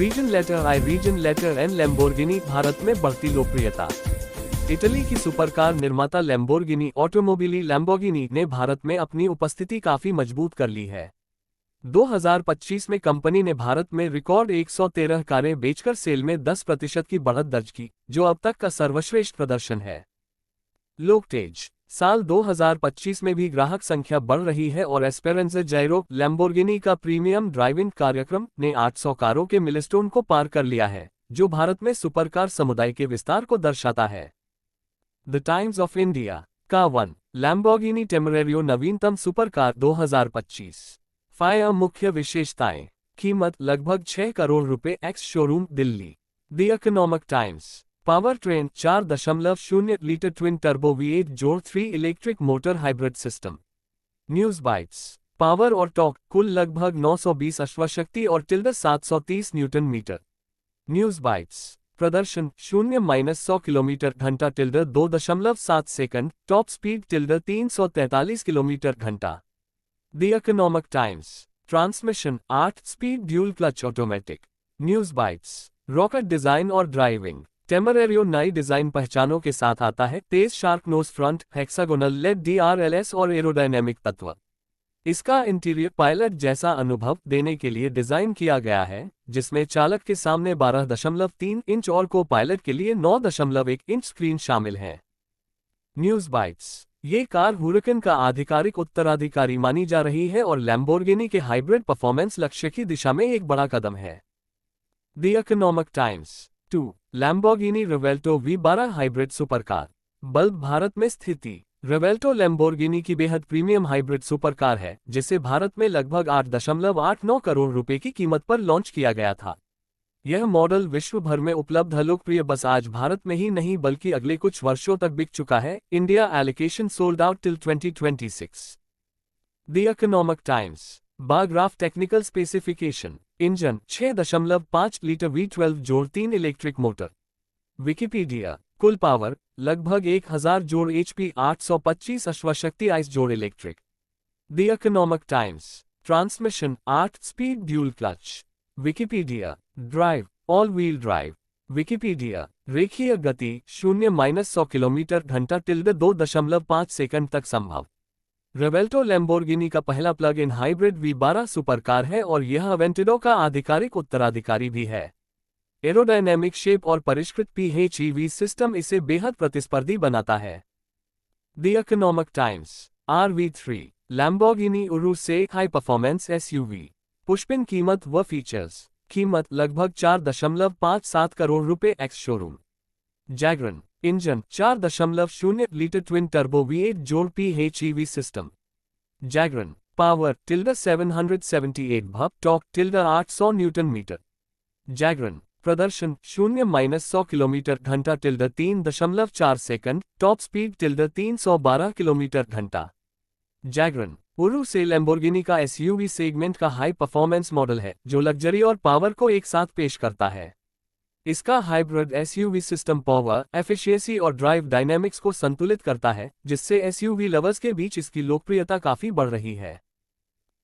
Reason letter I, reason letter N, Lamborghini Bharat में बढ़ती लोकप्रियता। इटली की सुपरकार निर्माता लैम्बोर्गिनी ऑटोमोबिली लैम्बोर्गिनी ने भारत में अपनी उपस्थिति काफी मजबूत कर ली है। 2025 में कंपनी ने भारत में रिकॉर्ड 113 कारें बेचकर सेल में 10% की बढ़त दर्ज की, जो अब तक का सर्वश्रेष्ठ प्रदर्शन है। लोकटेज साल 2025 में भी ग्राहक संख्या बढ़ रही है और एस्पेरेंजा जायरो लैम्बोर्गिनी का प्रीमियम ड्राइव इन कार्यक्रम ने 800 कारों के मिलस्टोन को पार कर लिया है, जो भारत में सुपरकार समुदाय के विस्तार को दर्शाता है। द टाइम्स ऑफ इंडिया का 1 लैम्बोर्गिनी टेमरेरियो नवीनतम सुपरकार 2025। फायर मुख्य विशेषताएं। कीमत लगभग 6 करोड़ रुपए, ex showroom Delhi. The Economic times power train 4.0 litre twin turbo V8 जोड़ 3 electric motor hybrid system. News bytes power और टॉर्क कुल लगभग 920 अश्वशक्ति और 730 न्यूटन मीटर। न्यूज बाइट्स प्रदर्शन 0-100 किलोमीटर घंटा 2.7 सेकंड, टॉप स्पीड 343 किलोमीटर घंटा। The Economic Times transmission 8 speed dual clutch automatic. News bytes rocket design और ड्राइविंग। टेमरेरियो नई डिजाइन पहचानों के साथ आता है, तेज shark nose front, hexagonal LED DRLS और एरोडायनेमिक तत्व। इसका इंटीरियर पायलट जैसा अनुभव देने के लिए डिजाइन किया गया है, जिसमें चालक के सामने 12.3 इंच और को पायलट के लिए 9.1 इंच स्क्रीन शामिल है। न्यूज बाइट्स ये कार हुरिकन का आधिकारिक उत्तराधिकारी मानी जा रही है और लैम्बोर्गिनी के हाइब्रिड परफॉर्मेंस लक्ष्य की दिशा में एक बड़ा कदम है। The Economic Times 2 Lamborghini Revuelto V12 हाइब्रिड सुपरकार। बल्ब भारत में स्थिति। रिवेल्टो लैम्बोर्गिनी की बेहद प्रीमियम हाइब्रिड सुपरकार है, जिसे भारत में लगभग 8.89 करोड़ रुपए की कीमत पर लॉन्च किया गया था। यह मॉडल विश्व भर में उपलब्ध लोकप्रिय बस आज भारत में ही नहीं बल्कि अगले कुछ वर्षों तक बिक चुका है। India allocation sold out till 2026। The Economic Times बाग्राफ technical specification. Engine 6.5 litre V12 जोड़ 3 इलेक्ट्रिक मोटर। विकिपीडिया कुल पावर लगभग 1000 जोड़ HP 825 अश्वशक्ति आइस जोड़ electric. The Economic Times transmission 8 speed dual clutch. Wikipedia drive all wheel drive. Wikipedia रेखीय गति 0-100 kilometre घंटा 2.5 सेकंड तक संभव। रिवेल्टो लैम्बोर्गिनी का पहला plug in hybrid V12 supercar है और यह अवेंटिडो का आधिकारिक उत्तराधिकारी भी है। एरोडायनेमिक शेप और परिष्कृत PHEV सिस्टम इसे बेहद प्रतिस्पर्धी बनाता है। The Economic Times RV3 Lamborghini Urus से हाई परफॉर्मेंस SUV। पुष्पिन कीमत व फीचर्स। कीमत लगभग 4.57 करोड़ रुपए, ex showroom. Jagran engine 4.0 litre twin turbo V8 जोड़ PHEV सिस्टम। Jagran power 778 bhp, torque 800 newton metre. Jagran प्रदर्शन 0-100 किलोमीटर घंटा 3.4 सेकंड, टॉप स्पीड 312 किलोमीटर घंटा। जैगरन उरू से लैम्बोर्गिनी का SUV सेगमेंट का हाई परफॉर्मेंस मॉडल है, जो लग्जरी और पावर को एक साथ पेश करता है। इसका hybrid SUV system power, efficiency और ड्राइव डायनेमिक्स को संतुलित करता है, जिससे SUV लवर्स के बीच इसकी लोकप्रियता काफी बढ़ रही है।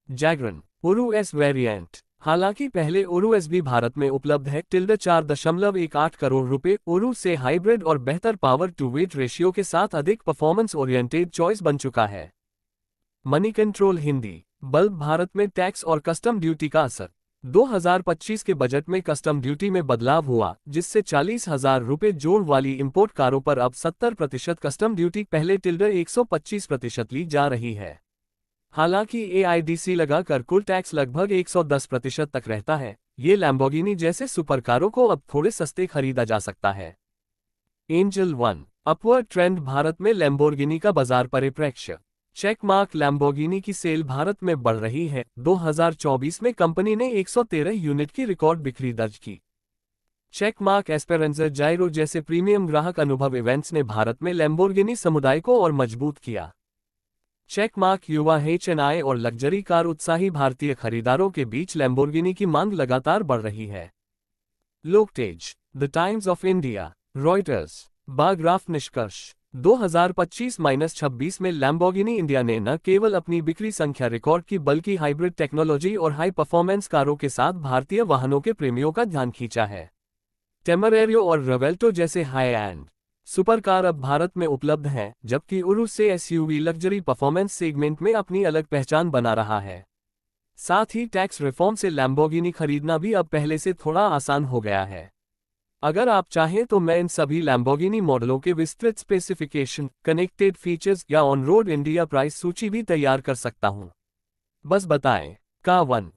जैगरन उरू S वेरिएंट। हालांकि पहले उरू S भी भारत में उपलब्ध है। 4.18 करोड़ रुपए। उरू से हाइब्रिड और बेहतर पावर टू वेट रेशियो के साथ अधिक परफॉर्मेंस ओरिएंटेड चॉइस बन चुका है। Money control Hindi bulb Bharat में टैक्स और कस्टम ड्यूटी का असर। 2025 के बजट में कस्टम ड्यूटी में बदलाव हुआ, जिससे 40,000 रुपए जोड़ वाली इंपोर्ट कारों पर अब 70% कस्टम ड्यूटी पहले 125% ली जा रही है। हालांकि AIDC लगाकर कुल टैक्स लगभग 110% तक रहता है। ये लैम्बोर्गिनी जैसे सुपरकारों को अब थोड़े सस्ते खरीदा जा सकता है। एंजल 1 अपवर्ड ट्रेंड भारत में लैम्बोर्गिनी का बाजार परिप्रेक्ष्य। चेक मार्क लैम्बोर्गिनी की सेल भारत में बढ़ रही है। 2024 में कंपनी ने 113 यूनिट की रिकॉर्ड बिक्री दर्ज की। चेक मार्क एस्पेरेंजा जायरो जैसे प्रीमियम ग्राहक अनुभव इवेंट्स ने भारत में लैम्बोर्गिनी समुदाय को और मजबूत किया। चेक मार्क युवा HNI और लग्जरी कार उत्साही भारतीय खरीदारों के बीच लैम्बोर्गिनी की मांग लगातार बढ़ रही है। लोकटेज the Times of India Reuters बाग्राफ निष्कर्ष। 2025-26 में लैम्बोर्गिनी इंडिया ने न केवल अपनी बिक्री संख्या रिकॉर्ड की बल्कि हाइब्रिड टेक्नोलॉजी और हाई परफॉर्मेंस कारों के साथ भारतीय वाहनों के प्रेमियों का ध्यान खींचा है। टेमरेरियो और रेवेल्टो जैसे हाई एंड सुपर कार अब भारत में उपलब्ध हैं, जबकि उरुस से एसयूवी लग्जरी परफॉर्मेंस सेगमेंट में अपनी अलग पहचान बना रहा है। साथ ही टैक्स रिफॉर्म से लैम्बोर्गिनी खरीदना भी अब पहले से थोड़ा आसान हो गया है। अगर आप चाहें तो मैं इन सभी लैम्बोर्गिनी मॉडलों के विस्तृत स्पेसिफिकेशन, कनेक्टेड फीचर्स या ऑन रोड इंडिया प्राइस सूची भी तैयार कर सकता हूं। बस बताएं। का 1